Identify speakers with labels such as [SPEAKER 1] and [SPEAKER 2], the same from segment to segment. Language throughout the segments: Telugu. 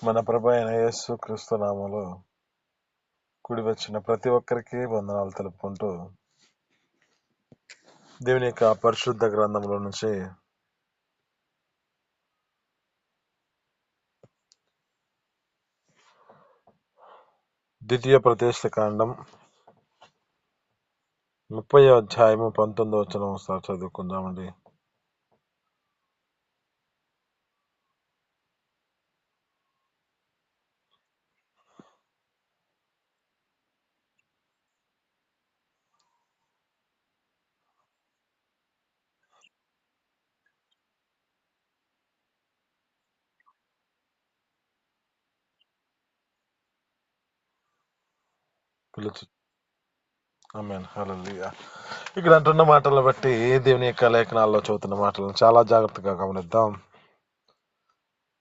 [SPEAKER 1] మన ప్రభు అయిన యేసు క్రీస్తు నామములో కూడి వచ్చిన ప్రతి ఒక్కరికి వందనాలు తెలుపుకుంటూ దేవుని యొక్క పరిశుద్ధ గ్రంథంలో నుంచి ద్వితీయ ప్రతిష్ఠ కాండం 30వ అధ్యాయము 19వ వచనం ఒకసారి చదువుకుందామండి. పిలుచు ఆమేన్, హల్లెలూయా. ఇక్కడ అంటున్న మాటలను బట్టి దేవుని యొక్క లేఖనాల్లో చదువుతున్న మాటలను చాలా జాగ్రత్తగా గమనిద్దాం.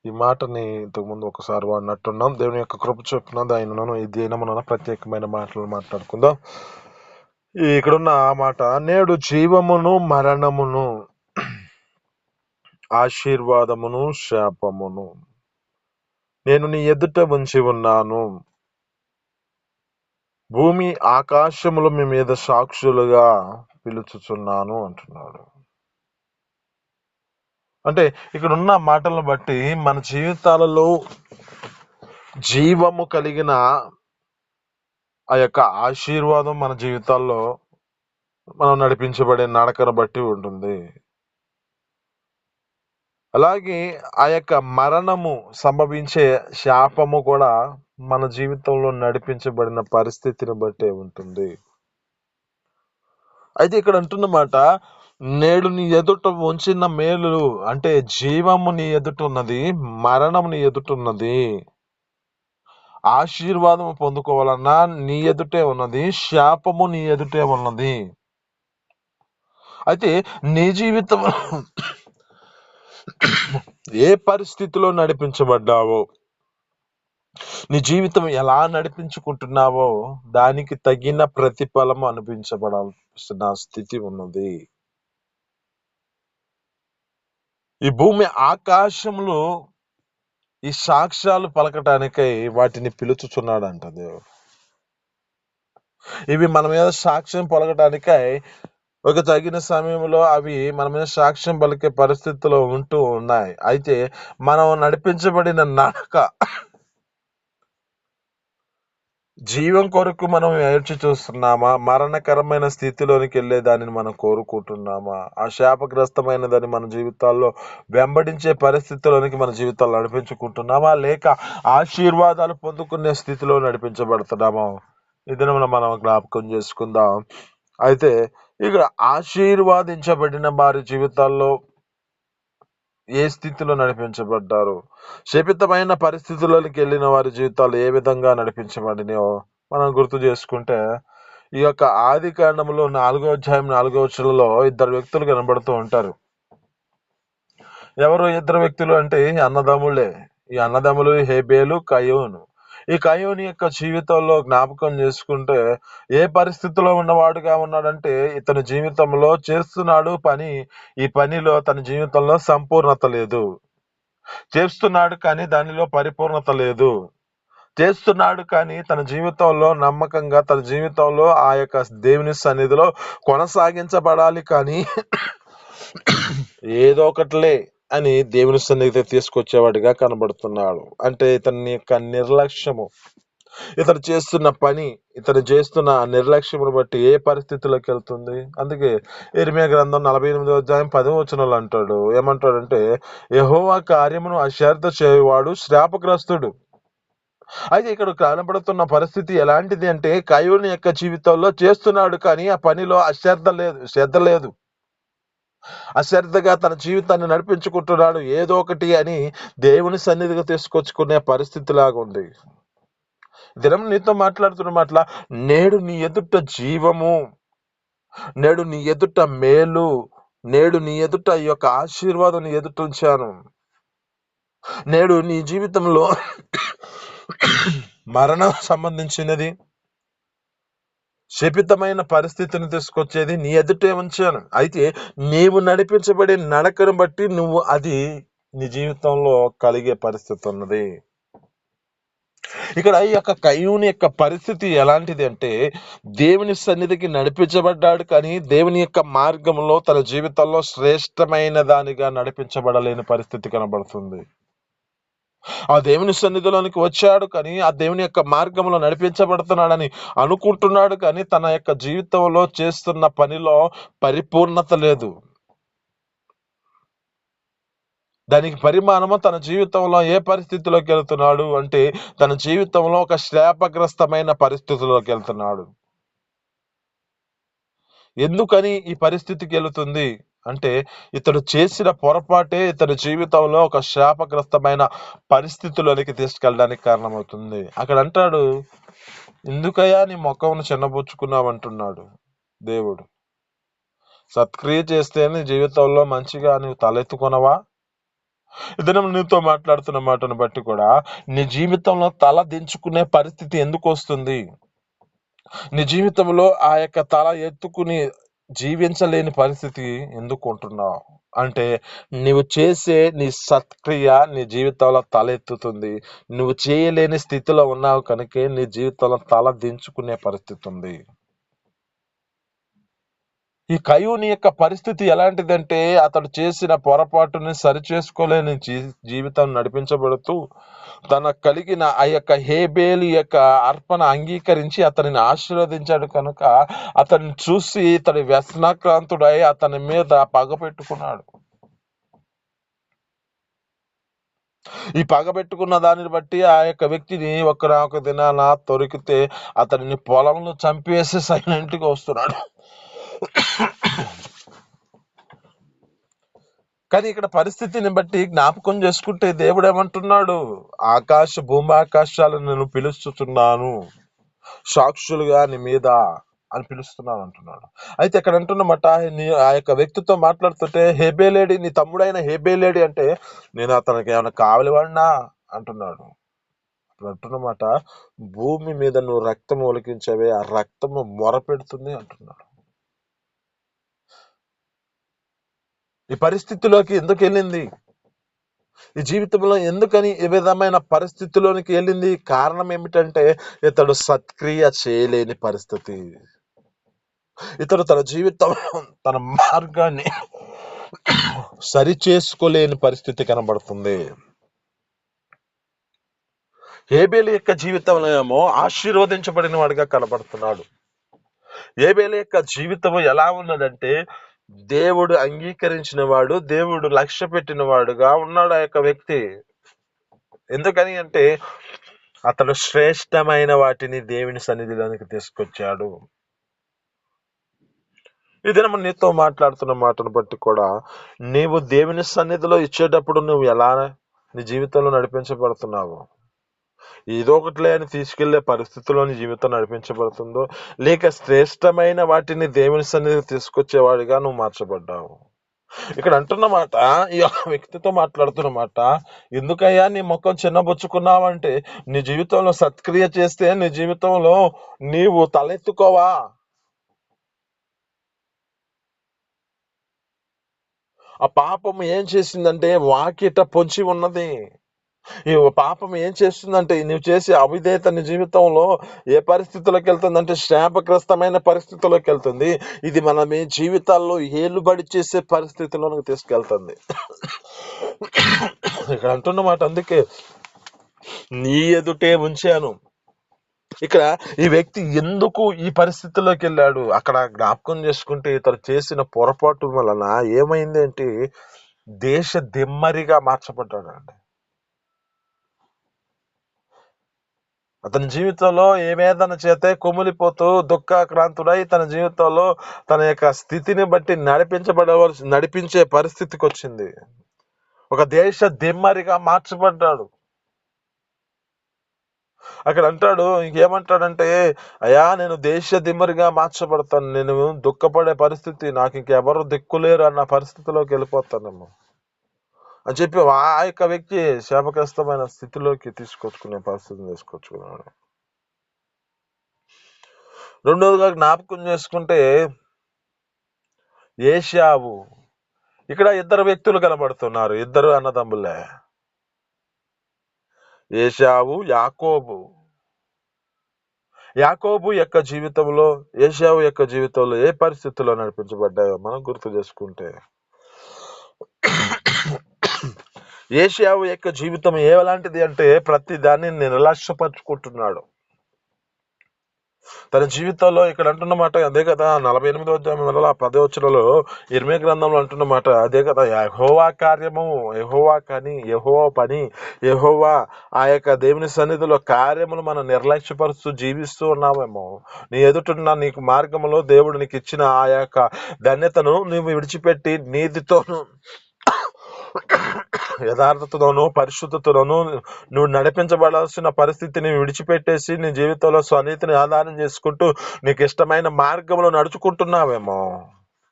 [SPEAKER 1] ఈ మాటని ఇంతకుముందు ఒకసారి వాడినట్టున్నాం. దేవుని యొక్క కృప చొప్పున ఆయనను ఈ దినమున ప్రత్యేకమైన మాటలు మాట్లాడుకుందాం. ఇక్కడున్న ఆ మాట, నేడు జీవమును మరణమును, ఆశీర్వాదమును శాపమును నేను నీ ఎదుట ఉంచి ఉన్నాను. భూమి ఆకాశములు మీ మీద సాక్షులుగా పిలుచుచున్నాను అంటున్నాడు. అంటే ఇక్కడ ఉన్న మాటలను బట్టి మన జీవితాలలో జీవము కలిగిన ఆ యొక్క ఆశీర్వాదం మన జీవితాల్లో మనం నడిపించబడే నడకను బట్టి ఉంటుంది. అలాగే ఆ యొక్క మరణము సంభవించే శాపము కూడా మన జీవితంలో నడిపించబడిన పరిస్థితిని బట్టే ఉంటుంది. అయితే ఇక్కడ అంటున్నమాట, నేడు నీ ఎదుట ఉంచిన మేలు అంటే జీవము నీ ఎదుట ఉన్నది, మరణము నీ ఎదుట ఉన్నది. ఆశీర్వాదము పొందుకోవాలన్నా నీ ఎదుటే ఉన్నది, శాపము నీ ఎదుటే ఉన్నది. అయితే నీ జీవితం ఏ పరిస్థితిలో నడిపించబడ్డావో, నీ జీవితం ఎలా నడిపించుకుంటున్నావో దానికి తగిన ప్రతిఫలము అనిపించబడాల్సిన స్థితి ఉన్నది. ఈ భూమి ఆకాశంలో ఈ సాక్ష్యాలు పలకటానికై వాటిని పిలుచుచున్నాడంట దేవుడు. ఇవి మన మీద సాక్ష్యం పలకటానికై ఒక తగిన సమయంలో అవి మన మీద సాక్ష్యం పలికే పరిస్థితిలో ఉంటూ ఉన్నాయి. అయితే మనం నడిపించబడిన నడక జీవం కొరకు మనం ఎదురు చూస్తున్నామా, మరణకరమైన స్థితిలోనికి వెళ్ళే దానిని మనం కోరుకుంటున్నామా, ఆ శాపగ్రస్తమైన దాన్ని మన జీవితాల్లో వెంబడించే పరిస్థితిలోనికి మన జీవితాలు నడిపించుకుంటున్నామా, లేక ఆశీర్వాదాలు పొందుకునే స్థితిలో నడిపించబడుతున్నామా, ఇది మనం జ్ఞాపకం చేసుకుందాం. అయితే ఇక్కడ ఆశీర్వాదించబడిన వారి జీవితాల్లో ఏ స్థితిలో నడిపించబడ్డారు, శపితమైన పరిస్థితుల్లోకి వెళ్ళిన వారి జీవితాలు ఏ విధంగా నడిపించబడినాయో మనం గుర్తు చేసుకుంటే, ఈ యొక్క ఆది కాండంలో 4వ అధ్యాయం 4వ వచనంలో ఇద్దరు వ్యక్తులు కనబడుతూ ఉంటారు. ఎవరు ఇద్దరు వ్యక్తులు అంటే అన్నదమ్ములే. ఈ అన్నదమ్ములు హేబేలు, కయోను. ఈ కయోని యొక్క జీవితంలో జ్ఞాపకం చేసుకుంటే ఏ పరిస్థితిలో ఉన్నవాడుగా ఉన్నాడంటే, ఇతని జీవితంలో చేస్తున్నాడు పని, ఈ పనిలో తన జీవితంలో సంపూర్ణత లేదు. చేస్తున్నాడు కానీ దానిలో పరిపూర్ణత లేదు. చేస్తున్నాడు కానీ తన జీవితంలో నమ్మకంగా, తన జీవితంలో ఆ యొక్క దేవుని సన్నిధిలో కొనసాగించబడాలి కానీ ఏదో ఒకటిలే అని దేవుని సన్నిధికి తీసుకొచ్చేవాడిగా కనబడుతున్నాడు. అంటే ఇతని యొక్క నిర్లక్ష్యము, ఇతను చేస్తున్న పని, ఇతను చేస్తున్న నిర్లక్ష్యమును బట్టి ఏ పరిస్థితిలోకి వెళ్తుంది. అందుకే ఇర్మియా గ్రంథం 48వ అధ్యాయం 10వ వచనంలో అంటాడు, ఏమంటాడంటే, యెహోవా కార్యమును అశ్రద్ధ చేయువాడు శాపగ్రస్తుడు. అయితే ఇక్కడ కనబడుతున్న పరిస్థితి ఎలాంటిది అంటే, కయోని యొక్క జీవితంలో చేస్తున్నాడు కానీ ఆ పనిలో శ్రద్ధ లేదు. అశ్రద్ధగా తన జీవితాన్ని నడిపించుకుంటున్నాడు, ఏదో ఒకటి అని దేవుని సన్నిధిగా తీసుకొచ్చుకునే పరిస్థితి లాగా ఉంది. దినం నీతో మాట్లాడుతున్న మాటల, నేడు నీ ఎదుట జీవము, నేడు నీ ఎదుట మేలు, నేడు నీ ఎదుట ఈ యొక్క ఆశీర్వాదం నీ ఎదుట ఉంచాను. నేడు నీ జీవితంలో మరణం సంబంధించినది, శపితమైన పరిస్థితిని తీసుకొచ్చేది నీ ఎదుటే ఉంచాను. అయితే నీవు నడిపించబడే నడకను బట్టి నువ్వు అది నీ జీవితంలో కలిగే పరిస్థితి ఉన్నది. ఇక్కడ ఈ యొక్క కయ్యూని యొక్క పరిస్థితి ఎలాంటిది అంటే, దేవుని సన్నిధికి నడిపించబడ్డాడు కానీ దేవుని యొక్క మార్గంలో తన జీవితంలో శ్రేష్టమైన దానిగా నడిపించబడలేని పరిస్థితి కనబడుతుంది. ఆ దేవుని సన్నిధిలోనికి వచ్చాడు కానీ ఆ దేవుని యొక్క మార్గంలో నడిపించబడుతున్నాడని అనుకుంటున్నాడు కానీ తన యొక్క జీవితంలో చేస్తున్న పనిలో పరిపూర్ణత లేదు. దానికి పరిమాణము తన జీవితంలో ఏ పరిస్థితిలోకి వెళ్తున్నాడు అంటే, తన జీవితంలో ఒక శాపగ్రస్తమైన పరిస్థితిలోకి వెళ్తున్నాడు. ఎందుకని ఈ పరిస్థితికి వెళుతుంది అంటే, ఇతడు చేసిన పొరపాటే ఇతని జీవితంలో ఒక శాపగ్రస్తమైన పరిస్థితిలోనికి తీసుకెళ్ళడానికి కారణమవుతుంది. అక్కడ అంటాడు, ఎందుకయ్యా నీ ముఖమును చిన్నబుచ్చుకున్నావు అంటున్నాడు దేవుడు. సత్క్రియ చేస్తే నీ జీవితంలో మంచిగా నువ్వు తలెత్తుకొనవా? ఇదనం నీతో మాట్లాడుతున్న మాటను బట్టి కూడా నీ జీవితంలో తల దించుకునే పరిస్థితి ఎందుకు వస్తుంది? నీ జీవితంలో ఆ యొక్క తల ఎత్తుకుని జీవించలేని పరిస్థితి ఎందుకు ఉంటున్నావు అంటే, నువ్వు చేసే నీ సత్క్రియ నీ జీవితంలో తల ఎత్తుతుంది. నువ్వు చేయలేని స్థితిలో ఉన్నావు కనుకే నీ జీవితంలో తల దించుకునే పరిస్థితి ఉంది. ఈ కయ్యూని యొక్క పరిస్థితి ఎలాంటిదంటే, అతడు చేసిన పొరపాటుని సరిచేసుకోలేని జీవితం నడిపించబడుతూ తన కలిగిన ఆ యొక్క హేబేలు యొక్క అర్పణ అంగీకరించి అతనిని ఆశీర్వదించాడు కనుక అతన్ని చూసి ఇతడి వ్యసనాక్రాంతుడై అతని మీద పగ పెట్టుకున్నాడు. ఈ పగ పెట్టుకున్న దానిని బట్టి ఆ యొక్క వ్యక్తిని ఒక దినాన దొరికితే అతడిని పొలంలో చంపేసి సైలెంట్ గా వస్తున్నాడు. కానీ ఇక్కడ పరిస్థితిని బట్టి జ్ఞాపకం చేసుకుంటే దేవుడు ఏమంటున్నాడు, భూమాకాశాలను నేను పిలుస్తున్నాను, సాక్షులుగా నీ మీద అని పిలుస్తున్నాను అంటున్నాడు. అయితే ఇక్కడ అంటున్నమాట, ఆ యొక్క వ్యక్తితో మాట్లాడుతుంటే, హేబేలేడి, నీ తమ్ముడైన హేబేలేడి అంటే, నేను అతనికి ఏమైనా కావలివాడినా అంటున్నాడు. అంటున్నమాట, భూమి మీద నువ్వు రక్తం ఒలికించవే, ఆ రక్తము మొరపెడుతుంది అంటున్నాడు. ఈ పరిస్థితిలోకి ఎందుకు వెళ్ళింది? ఈ జీవితంలో ఎందుకని ఈ విధమైన పరిస్థితిలోనికి వెళ్ళింది? కారణం ఏమిటంటే, ఇతడు సత్క్రియ చేయలేని పరిస్థితి. ఇతడు తన జీవితంలో తన మార్గాన్ని సరి చేసుకోలేని పరిస్థితి కనబడుతుంది. హేబేలు యొక్క జీవితంలో ఏమో ఆశీర్వదించబడిన వాడిగా కనబడుతున్నాడు. హేబేలు యొక్క జీవితం ఎలా ఉన్నదంటే, దేవుడు అంగీకరించిన వాడు, దేవుడు లక్ష్య పెట్టిన వాడుగా ఉన్నాడు ఆ యొక్క వ్యక్తి. ఎందుకని అంటే, అతడు శ్రేష్టమైన వాటిని దేవుని సన్నిధిలోనికి తీసుకొచ్చాడు. ఈ దినం నీతో మాట్లాడుతున్న మాటను బట్టి కూడా, నీవు దేవుని సన్నిధిలో ఇచ్చేటప్పుడు నువ్వు ఎలా నీ జీవితంలో నడిపించబడుతున్నావు? ఏదో ఒకటిలే అని తీసుకెళ్లే పరిస్థితుల్లో నీ జీవితం నడిపించబడుతుందో, లేక శ్రేష్టమైన వాటిని దేవుని సన్నిధికి తీసుకొచ్చేవాడిగా నువ్వు మార్చబడ్డావు? ఇక్కడ అంటున్నమాట, ఈ వ్యక్తితో మాట్లాడుతున్నమాట, ఎందుకయ్యా నీ ముఖం చిన్నబుచ్చుకున్నావంటే, నీ జీవితంలో సత్క్రియ చేస్తే నీ జీవితంలో నీవు తలెత్తుకోవా? ఆ పాపం ఏం చేసిందంటే వాకిట పొంచి ఉన్నది. ఈ పాపం ఏం చేస్తుందంటే, నువ్వు చేసే అవిధేయత నీ జీవితంలో ఏ పరిస్థితిలోకి వెళ్తుందంటే శాపగ్రస్తమైన పరిస్థితిలోకి వెళ్తుంది. ఇది మన మీ జీవితాల్లో ఏలుబడి చేసే పరిస్థితిలోకి తీసుకెళ్తుంది. ఇక్కడ అంటున్నమాట, అందుకే నీ ఎదుటే ఉంచాను. ఇక్కడ ఈ వ్యక్తి ఎందుకు ఈ పరిస్థితిలోకి వెళ్ళాడు? అక్కడ జ్ఞాపకం చేసుకుంటే ఇతను చేసిన పొరపాటు వలన ఏమైంది అంటే, దేశ దిమ్మరిగా మార్చబడ్డాడండి. అతని జీవితంలో ఏ వేదన చేతే కుమిలిపోతూ దుఃఖాక్రాంతుడై తన జీవితంలో తన యొక్క స్థితిని బట్టి నడిపించే పరిస్థితికి వచ్చింది. ఒక దేశ దిమ్మరిగా మార్చబడ్డాడు. అక్కడ అంటాడు, ఇంకేమంటాడంటే, అయ్యా నేను దేశ దిమ్మరిగా మార్చబడతాను, నేను దుఃఖపడే పరిస్థితి, నాకు ఇంకెవరు దిక్కులేరు అన్న పరిస్థితిలోకి వెళ్ళిపోతానేమో అని చెప్పి ఆ యొక్క వ్యక్తి శాపగ్రస్తమైన స్థితిలోకి తీసుకొచ్చుకునే పరిస్థితిని తీసుకొచ్చుకున్నాడు. రెండోదిగా జ్ఞాపకం చేసుకుంటే ఏశావు, ఇక్కడ ఇద్దరు వ్యక్తులు కనబడుతున్నారు, ఇద్దరు అన్నదమ్ములే, ఏశావు యాకోబు. యాకోబు యొక్క జీవితంలో, ఏశావు యొక్క జీవితంలో ఏ పరిస్థితుల్లో నడిపించబడ్డాయో మనం గుర్తు చేసుకుంటే, ఏశావు యొక్క జీవితం ఎలాంటిది అంటే ప్రతి దాన్ని నిర్లక్ష్యపరుచుకుంటున్నాడు. తన జీవితంలో ఇక్కడ అంటున్నమాట అదే కదా, 48వ అధ్యాయం 10వ వచనంలో ఇర్మీయా గ్రంథంలో అంటున్నమాట అదే కదా, యెహోవా కార్యము, యెహోవా పని, యెహోవా ఆ యొక్క దేవుని సన్నిధిలో కార్యములు మనం నిర్లక్ష్యపరుస్తూ జీవిస్తూ ఉన్నామేమో. నీ ఎదుటిన్న నీకు మార్గంలో దేవుడు నీకు ఇచ్చిన ఆ యొక్క ధన్యతను నువ్వు విడిచిపెట్టి నీతితోను యథార్థతలోను పరిశుద్ధతలోను నువ్వు నడిపించబడాల్సిన పరిస్థితిని విడిచిపెట్టేసి నీ జీవితంలో స్వనీతిని ఆధారం చేసుకుంటూ నీకు ఇష్టమైన మార్గంలో నడుచుకుంటున్నావేమో.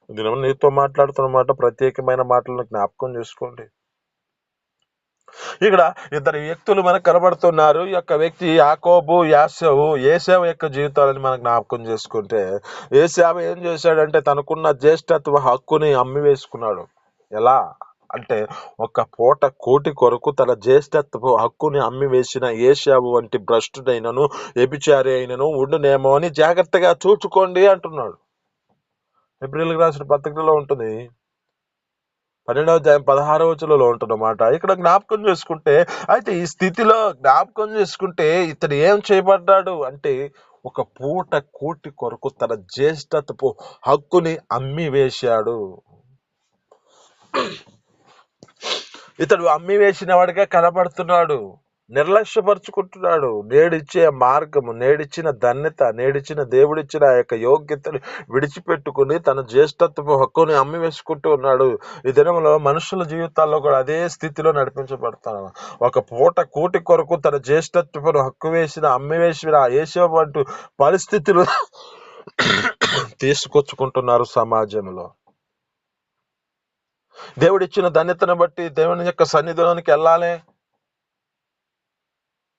[SPEAKER 1] నేను నీతో మాట్లాడుతున్న మాట ప్రత్యేకమైన మాటలను జ్ఞాపకం చేసుకోండి. ఇక్కడ ఇద్దరు వ్యక్తులు మనకు కనబడుతున్నారు. ఈ యొక్క వ్యక్తి యాకోబు, ఏశావు యొక్క జీవితాలని మనం జ్ఞాపకం చేసుకుంటే, ఏశావు ఏం చేశాడంటే తనకున్న జ్యేష్ఠత్వ హక్కుని అమ్మి వేసుకున్నాడు. ఎలా అంటే ఒక పూట కోటి కొరకు తన జ్యేష్ఠత్వ హక్కుని అమ్మి వేసిన ఏశావు వంటి భ్రష్టుడైనను వ్యభిచారి అయినను ఉండునేమో అని జాగ్రత్తగా చూచుకోండి అంటున్నాడు. ఏప్రిల్కి రాసిన పత్రికలో ఉంటుంది, 12వ అధ్యాయం 16వ వచనంలో ఉంటున్నమాట. ఇక్కడ జ్ఞాపకం చేసుకుంటే, అయితే ఈ స్థితిలో జ్ఞాపకం చేసుకుంటే ఇతడు ఏం చేయబడ్డాడు అంటే ఒక పూట కోటి కొరకు తన జ్యేష్ఠత్వపు హక్కుని అమ్మి వేశాడు. ఇతడు అమ్మి వేసిన వాడిగా కనబడుతున్నాడు, నిర్లక్ష్యపరుచుకుంటున్నాడు. నేడిచ్చే మార్గము, నేడిచ్చిన ధన్యత, నేడిచ్చిన దేవుడిచ్చిన ఆ యొక్క యోగ్యతను విడిచిపెట్టుకుని తన జ్యేష్ఠత్వపు హక్కుని అమ్మి వేసుకుంటూ ఉన్నాడు. ఈ దినంలో మనుషుల జీవితాల్లో కూడా అదే స్థితిలో నడిపించబడతాను. ఒక పూట కోటి కొరకు తన జ్యేష్ఠత్వపు హక్కు వేసిన అమ్మి వేసిన ఏశావు అంటూ పరిస్థితులు తీసుకొచ్చుకుంటున్నారు సమాజంలో. దేవుడిచ్చిన ధన్యతను బట్టి దేవుని యొక్క సన్నిధిలోనికి వెళ్ళాలి.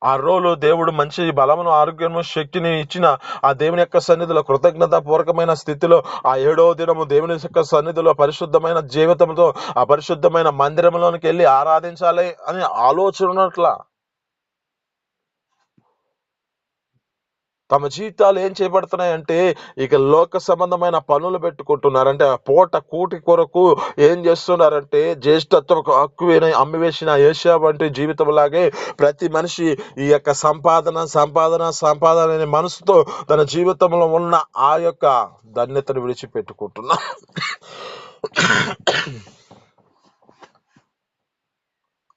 [SPEAKER 1] ఆ రోజు దేవుడు మంచి బలమును, ఆరోగ్యము, శక్తిని ఇచ్చిన ఆ దేవుని యొక్క సన్నిధిలో కృతజ్ఞత పూర్వకమైన స్థితిలో ఆ 7వ దినము దేవుని యొక్క సన్నిధిలో పరిశుద్ధమైన జీవితంతో ఆ పరిశుద్ధమైన మందిరంలోనికి వెళ్ళి ఆరాధించాలి అని ఆలోచన ఉన్నట్ల తమ జీవితాలు ఏం చేయబడుతున్నాయంటే ఇక లోక సంబంధమైన పనులు పెట్టుకుంటున్నారంటే ఆ పూట కూటి కొరకు ఏం చేస్తున్నారంటే జ్యేష్ఠత్వ హక్కు అమ్మివేసిన ఏశావు వంటి జీవితం లాగే ప్రతి మనిషి ఈ యొక్క సంపాదన అనే మనసుతో తన జీవితంలో ఉన్న ఆ యొక్క ధన్యతను విడిచిపెట్టుకుంటున్నా.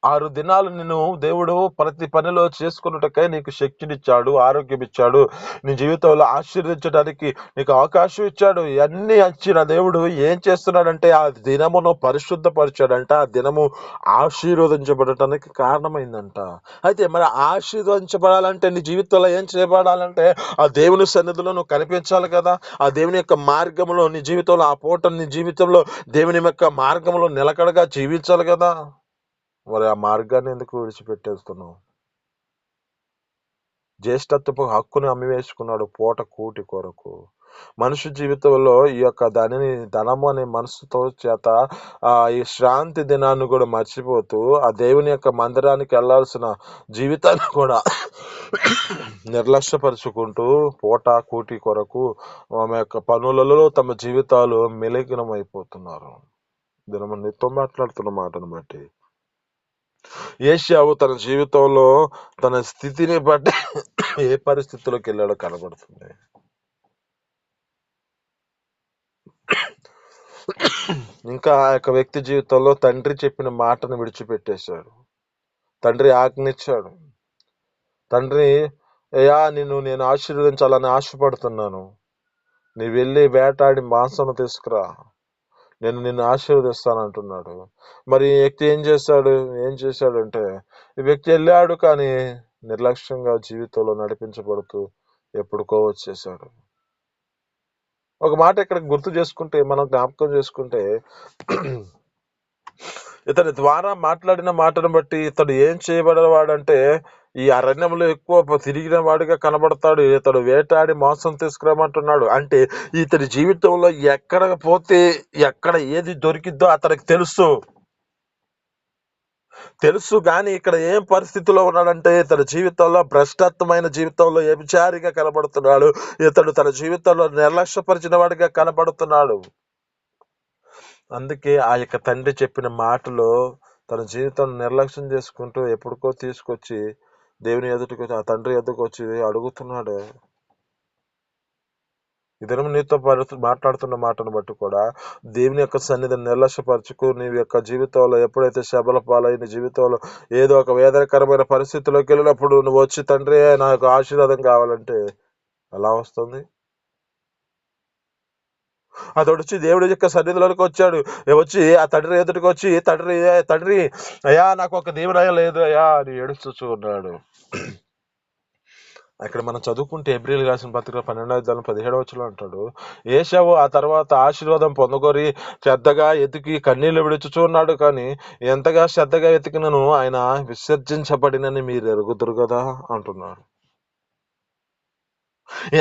[SPEAKER 1] ఆరు దినాలు నిన్ను దేవుడు ప్రతి పనిలో చేసుకున్నటకై నీకు శక్తినిచ్చాడు, ఆరోగ్యం ఇచ్చాడు, నీ జీవితంలో ఆశీర్వదించడానికి నీకు అవకాశం ఇచ్చాడు. ఇవన్నీ ఇచ్చిన దేవుడు ఏం చేస్తున్నాడంటే ఆ దినమును పరిశుద్ధపరిచాడంట. ఆ దినము ఆశీర్వదించబడటానికి కారణమైందంట. అయితే మరి ఆశీర్వదించబడాలంటే నీ జీవితంలో ఏం చేయబడాలంటే ఆ దేవుని సన్నిధిలో నువ్వు కనిపించాలి కదా. ఆ దేవుని యొక్క మార్గంలో నీ జీవితంలో ఆ పూట నీ జీవితంలో దేవుని యొక్క మార్గంలో నిలకడగా జీవించాలి కదా. మరి ఆ మార్గాన్ని ఎందుకు విడిచిపెట్టేస్తున్నావు? జ్యేష్ఠత్వపు హక్కుని అమ్మివేసుకున్నాడు పూట కూటి కొరకు. మనిషి జీవితంలో ఈ యొక్క ధనము అనే మనసుతో చేత ఈ శ్రాంతి దినాన్ని కూడా మర్చిపోతూ ఆ దేవుని యొక్క మందిరానికి వెళ్లాల్సిన జీవితాన్ని కూడా నిర్లక్ష్యపరుచుకుంటూ పూట కూటి కొరకు ఆమె యొక్క పనులలో తమ జీవితాలు మెలిగినం అయిపోతున్నారు. దినము నీతో మాట్లాడుతున్న మాటను బట్టి ఏశావు తన జీవితంలో తన స్థితిని బట్టి ఏ పరిస్థితుల్లోకి వెళ్ళాడో కనబడుతుంది. ఇంకా ఆ యొక్క వ్యక్తి జీవితంలో తండ్రి చెప్పిన మాటను విడిచిపెట్టేశాడు. తండ్రి ఆజ్ఞిచ్చాడు. తండ్రి అయ్యా నేను ఆశీర్వదించాలని ఆశపడుతున్నాను, నీ వెళ్ళి వేటాడి మాంసం తీసుకురా, నేను నిన్ను ఆశీర్వదిస్తాను అంటున్నాడు. మరి ఈ వ్యక్తి ఏం చేశాడంటే ఈ వ్యక్తి వెళ్ళాడు, కానీ నిర్లక్ష్యంగా జీవితంలో నడిపించబడుతూ ఎప్పుడుకో వచ్చేసాడు. ఒక మాట ఇక్కడ గుర్తు చేసుకుంటే, మనం జ్ఞాపకం చేసుకుంటే, ఇతని ద్వారా మాట్లాడిన మాటను బట్టి ఇతడు ఏం చేయబడేవాడంటే ఈ అరణ్యంలో ఎక్కువ తిరిగిన వాడిగా కనబడతాడు. ఇతడు వేటాడి మాంసం తీసుకురామంటున్నాడు. అంటే ఇతడి జీవితంలో ఎక్కడ పోతే ఎక్కడ ఏది దొరికిద్దో అతనికి తెలుసు. తెలుసు గాని ఇక్కడ ఏం పరిస్థితిలో ఉన్నాడంటే, తన జీవితంలో భ్రష్టత్వమైన జీవితంలో వ్యభిచారిగా కనబడుతున్నాడు. ఇతడు తన జీవితంలో నిర్లక్ష్యపరిచిన వాడిగా కనబడుతున్నాడు. అందుకే ఆ యొక్క తండ్రి చెప్పిన మాటలో తన జీవితం నిర్లక్ష్యం చేసుకుంటూ ఎప్పటికో తీసుకొచ్చి దేవుని ఎదుటికి వచ్చి, ఆ తండ్రి ఎదుటికి వచ్చి అడుగుతున్నాడు. ఈ దినం నీతో మాట్లాడుతున్న మాటను బట్టి కూడా దేవుని యొక్క సన్నిధిని నిర్లక్ష్యపరచుకు నీ యొక్క జీవితంలో ఎప్పుడైతే శబల పాలై నీ జీవితంలో ఏదో ఒక వేదనకరమైన పరిస్థితిలోకి వెళ్ళినప్పుడు నువ్వు వచ్చి తండ్రి నాకు ఆశీర్వాదం కావాలంటే ఎలా వస్తుంది? అతడు వచ్చి దేవుడి యొక్క సన్నిధిలోకి వచ్చాడు. వచ్చి ఆ తండ్రి ఎదుటికి వచ్చి, తండ్రి తండ్రి అయ్యా నాకు ఒక దీవెన లేదు అయ్యా అని ఏడుస్తూ ఉన్నాడు. అక్కడ మనం చదువుకుంటే ఏప్రిల్ రాసిన పత్రిక 12:17 అంటాడు, ఏశావు ఆ తర్వాత ఆశీర్వాదం పొందగోరి శ్రద్ధగా ఎతికి కన్నీళ్లు విడుచుచున్నాడు, కానీ ఎంతగా శ్రద్ధగా ఎతికినను ఆయన విసర్జించబడినని మీరు ఎరుగుదురు కదా అంటున్నాడు.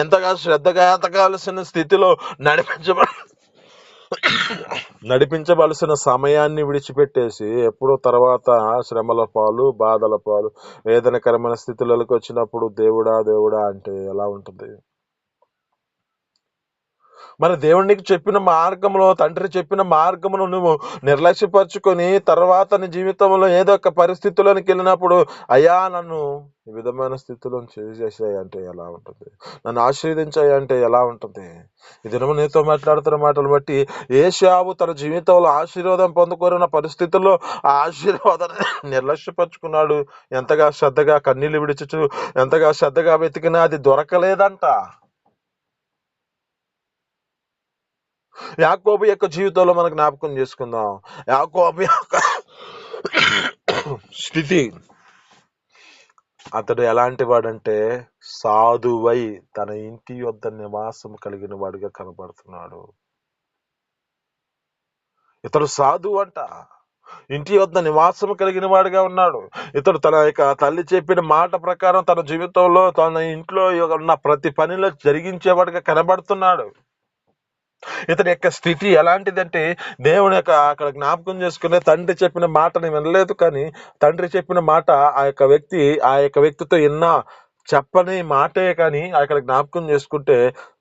[SPEAKER 1] ఎంతగా శ్రద్ధగా ఎతకాల్సిన స్థితిలో నడిపించవలసిన సమయాన్ని విడిచిపెట్టేసి ఎప్పుడో తర్వాత శ్రమల పాలు, బాధల పాలు, వేదనకరమైన స్థితులకు వచ్చినప్పుడు దేవుడా దేవుడా అంటే ఎలా ఉంటుంది? మన దేవునికి చెప్పిన మార్గంలో, తండ్రి చెప్పిన మార్గమును నువ్వు నిర్లక్ష్యపరుచుకొని తర్వాత నీ జీవితంలో ఏదో ఒక పరిస్థితుల్లోనికి వెళ్ళినప్పుడు అయ్యా నన్ను ఈ విధమైన స్థితిలో చేసేసాయి అంటే ఎలా ఉంటుంది? నన్ను ఆశీర్వదించాయి అంటే ఎలా ఉంటుంది? ఈ దినము నీతో మాట్లాడుతున్న మాటలు బట్టి ఏశావు తన జీవితంలో ఆశీర్వాదం పొందుకోరిన పరిస్థితుల్లో ఆ ఆశీర్వాదాన్ని నిర్లక్ష్యపరుచుకున్నాడు. ఎంతగా శ్రద్ధగా కన్నీళ్లు విడిచుచు ఎంతగా శ్రద్ధగా వెతికినా అది దొరకలేదంట. యాకోబు యొక్క జీవితంలో మనం జ్ఞాపకం చేసుకుందాం. యాకోబు యొక్క స్థితి, అతడు ఎలాంటి వాడంటే సాధువై తన ఇంటి యొద్ద నివాసం కలిగిన వాడిగా కనబడుతున్నాడు. ఇతడు సాధువు అంట, ఇంటి వద్ద నివాసం కలిగిన వాడిగా ఉన్నాడు. ఇతడు తన యొక్క తల్లి చెప్పిన మాట ప్రకారం తన జీవితంలో తన ఇంట్లో ఉన్న ప్రతి పనిలో జరిగించేవాడిగా కనబడుతున్నాడు. ఇతని యొక్క స్థితి ఎలాంటిదంటే దేవుని యొక్క అక్కడ జ్ఞాపకం చేసుకునే తండ్రి చెప్పిన మాటని వినలేదు, కానీ తండ్రి చెప్పిన మాట ఆ యొక్క వ్యక్తితో చెప్పని మాటే, కానీ అక్కడ జ్ఞాపకం చేసుకుంటే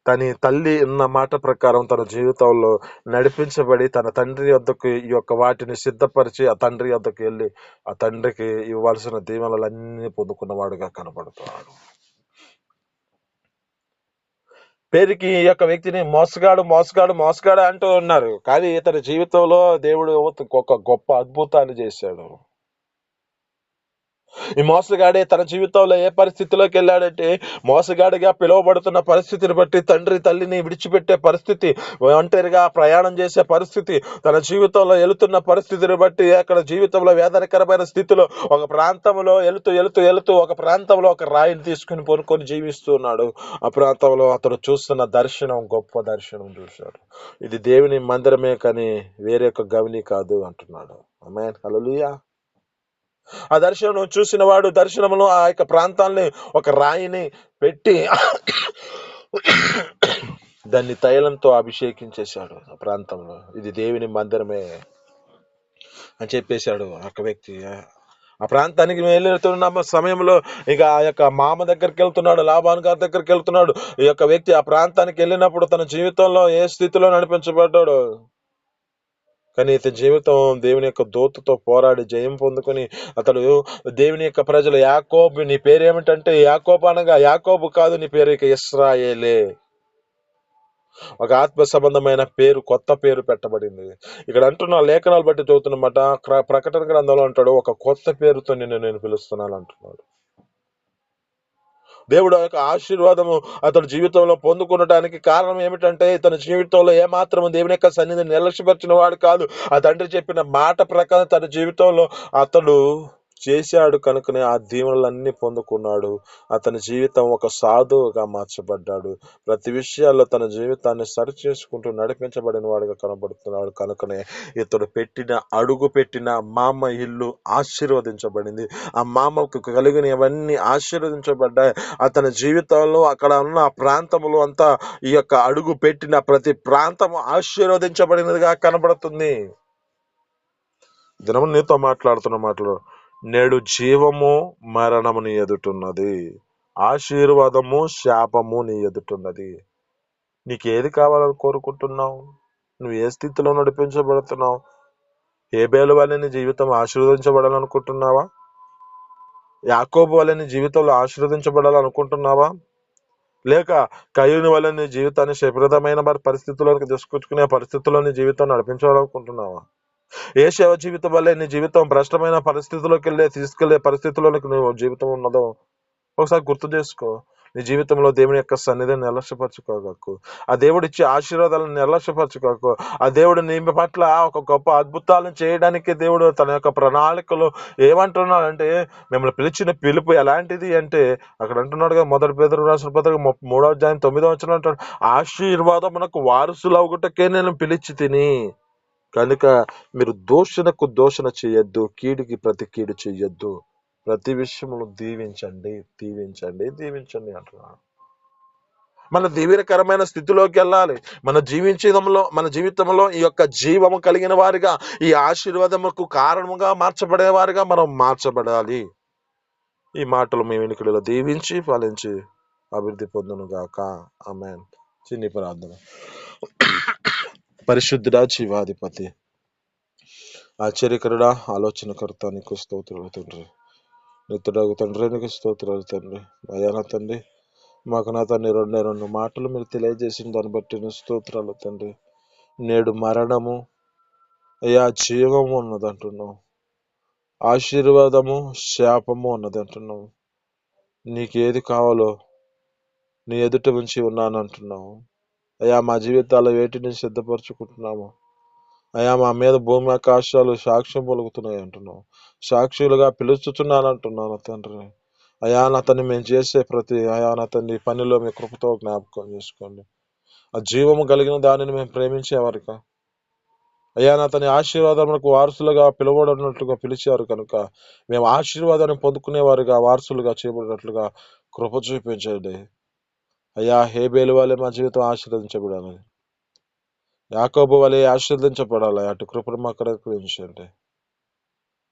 [SPEAKER 1] తన తల్లి ఉన్న మాట ప్రకారం తన జీవితంలో నడిపించబడి తన తండ్రి వద్దకు ఈ యొక్క వాటిని సిద్ధపరిచి ఆ తండ్రి వద్దకు వెళ్ళి ఆ తండ్రికి ఇవ్వాల్సిన దీవెనలన్నీ పొందుకున్నవాడుగా కనబడుతున్నాడు. పేరుకి ఈ యొక్క వ్యక్తిని మోసగాడు అంటూ ఉన్నారు, కానీ ఇతని జీవితంలో దేవుడు ఒక గొప్ప అద్భుతాన్ని చేశాడు. ఈ మోసగాడే తన జీవితంలో ఏ పరిస్థితిలోకి వెళ్ళాడంటే, మోసగాడిగా పిలువబడుతున్న పరిస్థితిని బట్టి తండ్రి తల్లిని విడిచిపెట్టే పరిస్థితి, ఒంటరిగా ప్రయాణం చేసే పరిస్థితి, తన జీవితంలో వెళుతున్న పరిస్థితిని బట్టి అక్కడ జీవితంలో వేదనకరమైన స్థితిలో ఒక ప్రాంతంలో వెళుతూ ఒక ప్రాంతంలో ఒక రాయిని తీసుకుని పొనుకొని జీవిస్తున్నాడు. ఆ ప్రాంతంలో అతడు చూస్తున్న దర్శనం గొప్ప దర్శనం చూశాడు. ఇది దేవుని మందిరమే కానీ వేరే ఒక గవిని కాదు అంటున్నాడు. ఆమేన్, హల్లెలూయా. ఆ దర్శనం చూసిన వాడు దర్శనంలో ఆ యొక్క ప్రాంతాన్ని ఒక రాయిని పెట్టి దాన్ని తైలంతో అభిషేకించేశాడు. ఆ ప్రాంతంలో ఇది దేవుని మందిరమే అని చెప్పేశాడు ఒక వ్యక్తి. ఆ ప్రాంతానికి వెళ్తున్న సమయంలో ఇక ఆ యొక్క మామ దగ్గరికి వెళ్తున్నాడు, లాబాను గారి దగ్గరికి వెళ్తున్నాడు. ఈ యొక్క వ్యక్తి ఆ ప్రాంతానికి వెళ్ళినప్పుడు తన జీవితంలో ఏ స్థితిలో నడిపించబడ్డాడు, కానీ ఇతని జీవితం దేవుని యొక్క దూతతో పోరాడి జయం పొందుకొని అతడు దేవుని యొక్క ప్రజలు యాకోబు, నీ పేరేమిటంటే యాకోబు అనగా యాకోబు కాదు, నీ పేరు ఇక ఇశ్రాయేలే, ఒక ఆత్మ సంబంధమైన పేరు, కొత్త పేరు పెట్టబడింది. ఇక్కడ అంటున్న లేఖనాలు బట్టి చదువుతున్నమాట, ప్రకటన గ్రంథంలో అంటాడు ఒక కొత్త పేరుతో నేను పిలుస్తున్నాను అంటున్నాడు. దేవుడు యొక్క ఆశీర్వాదము అతని జీవితంలో పొందుకునడానికి కారణం ఏమిటంటే ఇతని జీవితంలో ఏమాత్రము దేవుని యొక్క సన్నిధిని నిర్లక్ష్యపరిచిన వాడు కాదు. ఆ తండ్రి చెప్పిన మాట ప్రకారం తన జీవితంలో అతడు చేశాడు కనుకనే ఆ దీవెనలన్నీ పొందుకున్నాడు. అతని జీవితం ఒక సాధువుగా మార్చబడ్డాడు. ప్రతి విషయాల్లో తన జీవితాన్ని సరి చేసుకుంటూ నడిపించబడిన వాడుగా కనబడుతున్నాడు. కనుకనే ఇతడు అడుగు పెట్టిన మామ ఇల్లు ఆశీర్వదించబడింది. ఆ మామకు కలిగినవన్నీ ఆశీర్వదించబడ్డాయి. అతని జీవితంలో అక్కడ ఉన్న ప్రాంతములు అంతా ఈ యొక్క అడుగు పెట్టిన ప్రతి ప్రాంతము ఆశీర్వదించబడినదిగా కనబడుతుంది. దినము నీతో మాట్లాడుతున్న మాటలు, నేడు జీవము మరణము నీ ఎదుటున్నది, ఆశీర్వాదము శాపము నీ ఎదుటున్నది. నీకు ఏది కావాలని కోరుకుంటున్నావు? నువ్వు ఏ స్థితిలో నడిపించబడుతున్నావు? హేబేలు వలె నీ జీవితం ఆశీర్వదించబడాలనుకుంటున్నావా? యాకోబు వలె నీ జీవితంలో ఆశీర్వదించబడాలనుకుంటున్నావా? లేక కయ్యూని వల్ల నీ జీవితాన్ని శపితమైన పరిస్థితుల్లోకి తీసుకొచ్చుకునే పరిస్థితుల్లో నీ జీవితాన్ని నడిపించాలనుకుంటున్నావా? ఏ సేవ జీవితం వల్లే నీ జీవితం భ్రష్టమైన పరిస్థితుల్లోకి తీసుకెళ్లే పరిస్థితుల్లోకి నువ్వు జీవితం ఉన్నదో ఒకసారి గుర్తు చేసుకో. నీ జీవితంలో దేవుని యొక్క సన్నిధిని నిర్లక్ష్యపరచుకోకు. ఆ దేవుడు ఇచ్చే ఆశీర్వాదాలను నిర్లక్ష్యపరచుకోకు. ఆ దేవుడు నీ పట్ల ఒక గొప్ప అద్భుతాలను చేయడానికి దేవుడు తన యొక్క ప్రణాళికలు ఏమంటున్నాడంటే, మిమ్మల్ని పిలిచిన పిలుపు ఎలాంటిది అంటే, అక్కడ అంటున్నాడుగా, 1 పేతురు రాసిన పత్రిక 3వ అధ్యాయం 9వ వచనం అంటాడు, ఆశీర్వాదమునకు వారసులవుటకే నేను పిలిచి తిని, కనుక మీరు దూషణకు దూషణ చేయొద్దు, కీడుకి ప్రతి కీడు చెయ్యొద్దు, ప్రతి విషయంలో దీవించండి దీవించండి దీవించండి అంటున్నాడు. మన దీవెనకరమైన స్థితిలోకి వెళ్ళాలి. మన జీవితంలో ఈ యొక్క జీవము కలిగిన వారిగా, ఈ ఆశీర్వాదముకు కారణముగా మార్చబడేవారిగా మనం మార్చబడాలి. ఈ మాటలు మీ వెనుకడిలో దీవించి ఫలించి అభివృద్ధి పొందును గాక. ఆమేన్. చిన్ని ప్రార్థన. పరిశుద్ధుడా, జీవాధిపతి, ఆశ్చర్యకరుడా, ఆలోచనకర్త, నీకు స్తోత్రాలు తండ్రి. నిత్యుడగు తండ్రి, నీకు స్తోత్రాలు తండ్రి. అయ్యా నా తండ్రి, మాకు నా తండ్రి రెండు మాటలు మీరు తెలియజేసిన దాన్ని బట్టి నీ స్తోత్రాలు తండ్రి. నేడు మరణము, అయ్యా జీవము ఉన్నది అంటున్నావు, ఆశీర్వాదము శాపము ఉన్నది అంటున్నావు. నీకేది కావాలో నీ ఎదుట ఉంచి ఉన్నాను అంటున్నావు. అయ్యా మా జీవితాల్లో వేటిని సిద్ధపరచుకుంటున్నాము. అయ్యా మా మీద భూమి ఆకాశాలు సాక్ష్యం పలుకుతున్నాయి అంటున్నావు. సాక్షులుగా పిలుచుతున్నాను అంటున్నాను తండ్రి. అయా నా తండ్రి, మేము చేసే ప్రతి నా తండ్రి పనిలో మీ కృపతో జ్ఞాపకం చేసుకోండి. ఆ జీవము కలిగిన దానిని మేము ప్రేమించేవారుగా, అయ్యా నా తండ్రి, ఆశీర్వాదములకు వారసులుగా పిలువబడినట్లుగా పిలిచారు కనుక మేము ఆశీర్వాదాన్ని పొందుకునేవారుగా, వారసులుగా చేయబడినట్లుగా కృప చూపించండి. అయ్యా హేబేలు వలె మా జీవితం ఆశీర్వదించబడాలి, యాకోబు వలె ఆశీర్వదించబడాలి. అటు కృపను మాకు అనుగ్రహించండి.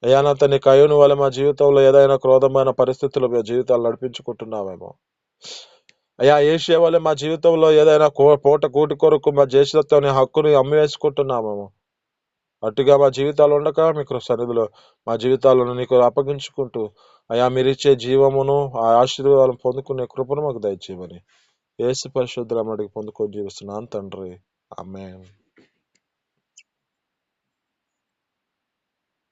[SPEAKER 1] అయ్యా నా తండ్రి, కయ్యూను వలె మా జీవితంలో ఏదైనా క్రోధమైన పరిస్థితులు మా జీవితాలు నడిపించుకుంటున్నామేమో. అయ్యా ఏషియా వలె మా జీవితంలో ఏదైనా పూట కూటి కొరకు మా జ్యేష్ఠత్వాన్ని హక్కుని అమ్మివేసుకుంటున్నామేమో. అట్టుగా మా జీవితాలు ఉండక మీకు సన్నిధిలో మా జీవితాలను నీకు అప్పగించుకుంటూ, అయ్యా మీరిచ్చే జీవమును ఆ ఆశీర్వాదాలను పొందుకునే కృపను మాకు దయచేయమని యేసు పరిశుద్ధ నామమున పొందుకొని జీవిస్తున్నాను తండ్రి. ఆమేన్.